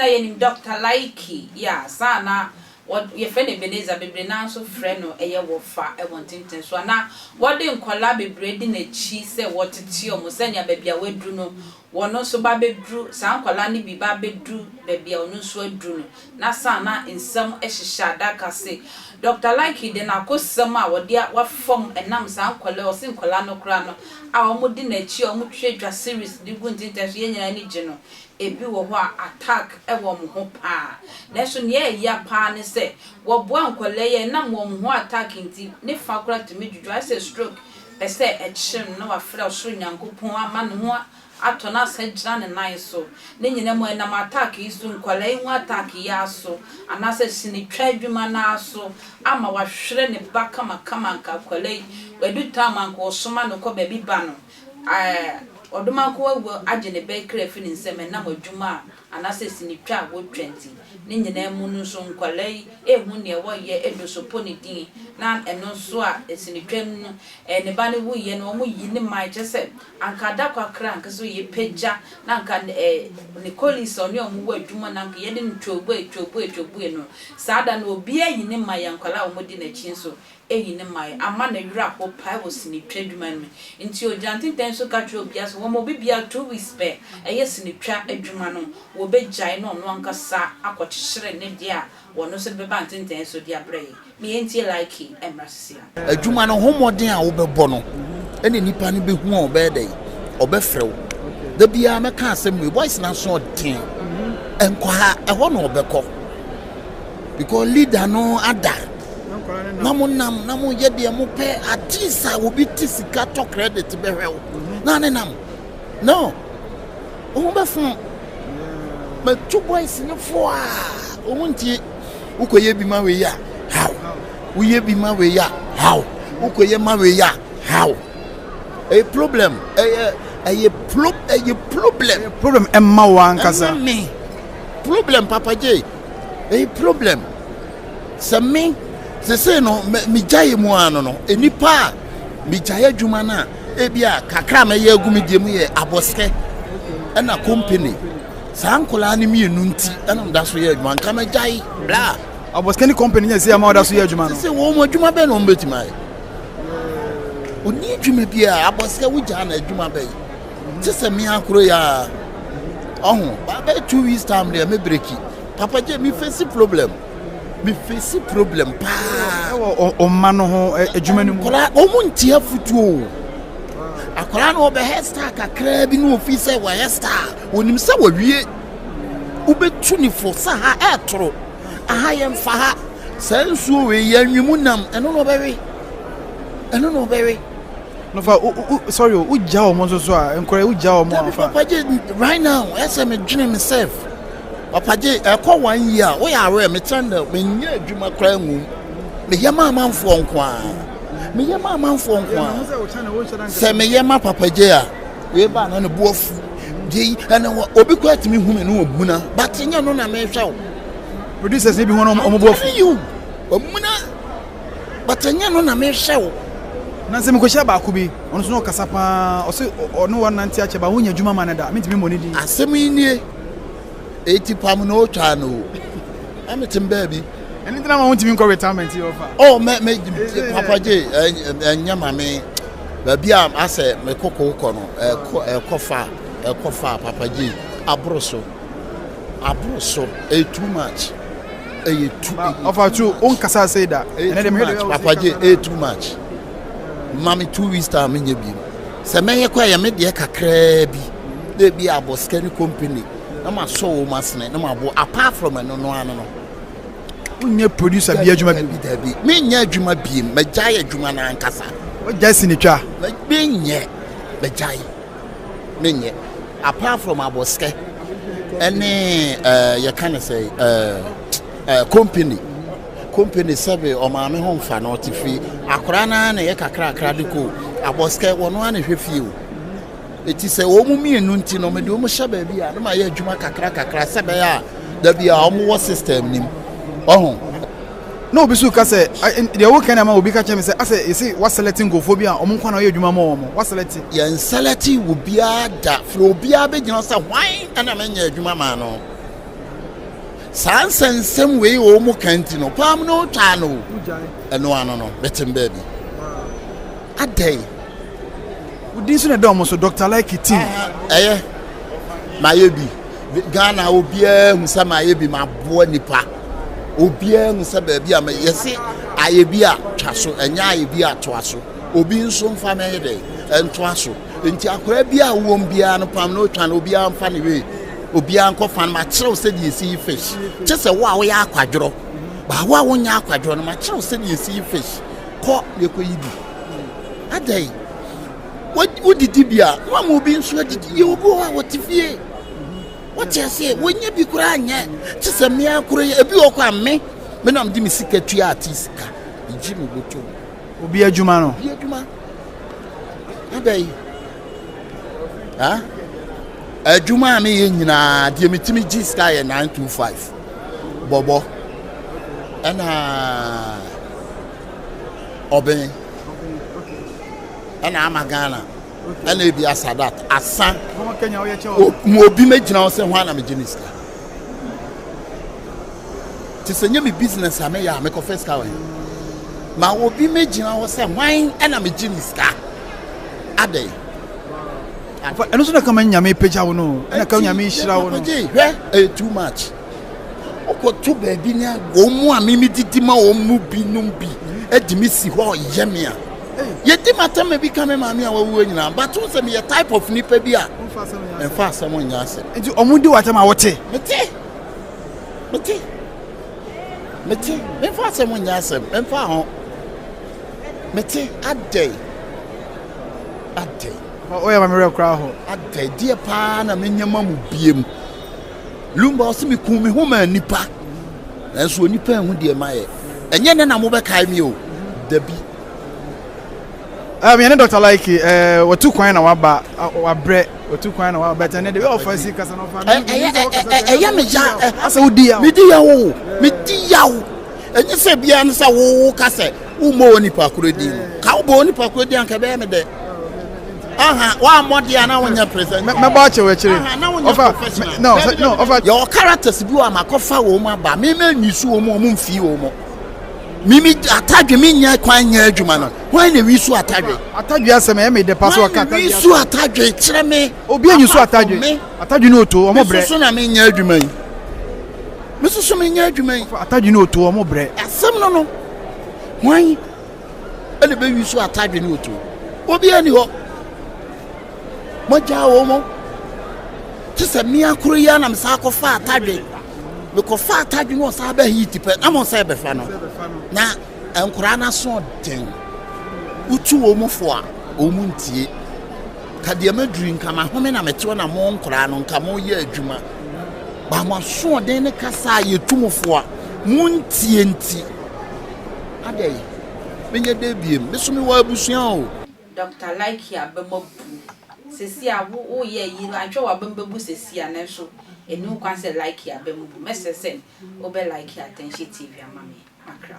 nyina yenim Dr. Likee ya sana what ye friend Ebenezer bebre na so friend no eye wo fa e wontintin so na what dey nkola bebre di na chi se what ti omo senya bebia wadru no wono so ba bedru san nkola ni bi ba bedru bebia ono so adru no na sana nsam ehihya adaka se Dr. Likee de na kosam a wode wa form enam san nkola o se nkola no kra no a omo di na chi omo twedwa series di guntintin so ye nyina ni gye no ebi wo ho attack e wo mo ho pa na so ne ya pa ne se wo bo ankwale ye na mo ho attack nti ne fa kura to medwudwa ase stroke e se e chim na wa fra so nyankopon ama ne ho atona se gira ne nan so ne nyina mo na attack isu nkwale ho attack ya so anase sini twadwuma na so ama wa hwere ne baka makama nka kwale wedu tamanko osoma no ko baby ba no odumanko wawo agene be krefi ni nseme na modwuma anase sinitwa wo 20 ne nyina mu no so nkwalai ehu ne wo ye edosopo ne din na eno so a sinitwa no ne ba ne wo ye no mo yi ne mai chese anka da kwa kra anka so ye peja na anka ne kolis oni omo wo adwuma na anka ye de ntwobo no saada no obi ayi ne mai ankwala wo di na chin so eyi ne mai ama na wura ho pai wo sinitwa adwuma no nti o jantinten so ka tro bia so wo mo bibia 2 weeks pe eye sinitwa adwuma no wo be jai no no ankasa akokyere ne dia wono so be ba ntinten so dia brɛ me enti Likee emrasia adwuma no homoden a wo bɛbɔ no ene nipa no behu a obɛdai obɛfrɛw da bia meka asɛm we voice na so den enkwa ɛhɔ no obɛkɔ because leader no ada namu yede mo pe atisa obi tisika to credit behwew na ne nam no o be fun ma two boys ni fo a o muntie ukoye bi ma we ya how uye bi ma we ya how ukoye ma we ya how a problem problem emma wan kasa me problem papa j a problem me se say no mi jaye mu ano no enipa mi jaye adwuma na ebia kakra ma ye agumi die mu ye aboske na company sankola ni mi enu nti na nda so ye adwuma nka ma jaye bla aboske ni company nya se ama da so ye adwuma no se wo mo adwuma be no mbetima oni adwuma bia aboske wo ja na adwuma be se se mi akoro ya ohun ba be 2 weeks time there me breaki papa je mi face problem pa o mano ho adwuma ni mu kola o munti afutuo akola no be hairstyle kakra bi no office wa hairstyle onim se wa wie ubetu ni fo sa ha etoro aha ye mfa ha sansuo we ya nwimu nam eno no bewe no fa sorry o ja o mo so a enkora o ja o mo afa papa je right now ese me dwene myself papa je ekọ 1 year we are me tanda me nya adwuma kra ngu me yema amanfo nko a se me yema papa je a we ba na ne buofu je na obi kwa timi hu me no obuna but nya no na me hwa producers e bi hu no omobuofu obuna but nya no na me hwa na se me kwhia ba ko bi ono so no kasa pa o se ono wa nanti ache ba hu nya adwuma man da me timi moni di asem nie 80 pam no twa no ametim baby anything na want to retirement offer oh me papa je nyama me baby am ase me kokoko no ekofa papa je abroso too much offer too on kasa say that and them papa je too much mami 2 weeks time nya bi se me ye kwa ya me de kakra bi de bi aboske ni company na ma so masne na ma bo apart from no unye producer bi adwuma bi dabi me nya adwuma bi me jaye adwuma na ankasa o jasi ni twa me nye me jaye me nye apart from aboske any you can say company sabe o ma me ho mfa na otifi akora na ye kakra de ko aboske wono ana hwefie o eti se wo mu mienu nti no me de wo mu hye ba bi a na ma ye adwuma kakra sabe ya da bi a o mu system nim ohun no bisu ka say the wo kan ma obi ka che me say ase you see what selecting go phobia o mu kwa na ye adwuma ma o mo what selecting ye selecting wo bia da fro bia be gina say why ana me nya adwuma ma no Sansensem we o mu kanti no pam no twa no eno ano no betem baby adai udi so na dom so Dr. Likee team mayebi Ghana obia hu sa mayebi maboa nipa obia hu sa ba bia yesi ayebi a twaso enya ayebi a toaso obi nso mfa me yede entoaso enti akora bia wom bia no pam no twa no obia mfa ne we obia anko fan ma kire se de esi fish chese wo a wo ya akwadworo ba wo a wo nya akwadworo no ma kire se de esi fish ko le ko yibi adai wo didi bia wo mo bi nso didi ye obo a wo tifie wo chese wo nya bi kura anya chese me akura ebi wo kwa me nam di mi sika tua artist ka iji mi goto obi adwuma no obi adwuma adai ha adwuma me ye nyina de metimi gi sky 925 bobo ana oben ana amagana ana ebi asadat asa mo obi megina wo se ho ana me geniska ti senye mi business ame ya me ko first car ma obi megina wo se hwan ana me geniska adai eno so na kama nyame peja wo no na ka nyame hira wo no too much oko to baby ni agomu a mimi didi ma wo mu binum bi edimi si ho yeme a yedi matama bi kame ma me a wawu nyina but wo se me type of nipa bi a enfa asem nya ase enti omudi watama wote mete enfa asem nya ase enfa ho mete adai oya mamere kra ho adai die pa na menyama mu biem lumba osimi ku me ho ma nipa enso nipa hu die maye enye ne na mo be kai mi o dabi me ne Dr. Likee watu kwan na waba wabre watu kwan na waba better ne de offer kasa no fa ya me ja asa udi ya me di ya wo enye se bia ne sa wo kasa wo mo nipa kurodi ka wo bo nipa kurodi anka be me de wa modi ana wonya present me ba che we chire offer your characters bi wa makofa wo mu aba me nyisu wo mu mfi wo mu mimi atadwe minya kwan nya adwuma no wan na wisu atadwe asem me de paso ka wisu atadwe kire me obi anyisu atadwe no oto omo bre so na me nya adwuma yi mesusu me nya adwuma yi atadwe no oto omo bre asem no wan ele be wisu atadwe no oto obi ani ho moja wo mo tse me akuru ya na msa akofa atadwe me ko fa atadwe no sa ba hiti pe na mo sa be fa no na enkura na so den utu wo mo fo a o mu ntie ka de maduri nka ma home na mete na mo nkura no nka mo ye adwuma ba mo so den ne kasa ye tumfo a mu ntie nti adai menye de biem beso me wa abusua o Dr. Likee abemabu sesi a wo ye yi antwe wa bembebu sesi a na so enu kwan se Likee abemabu mesese obe Likee attention TV amame makra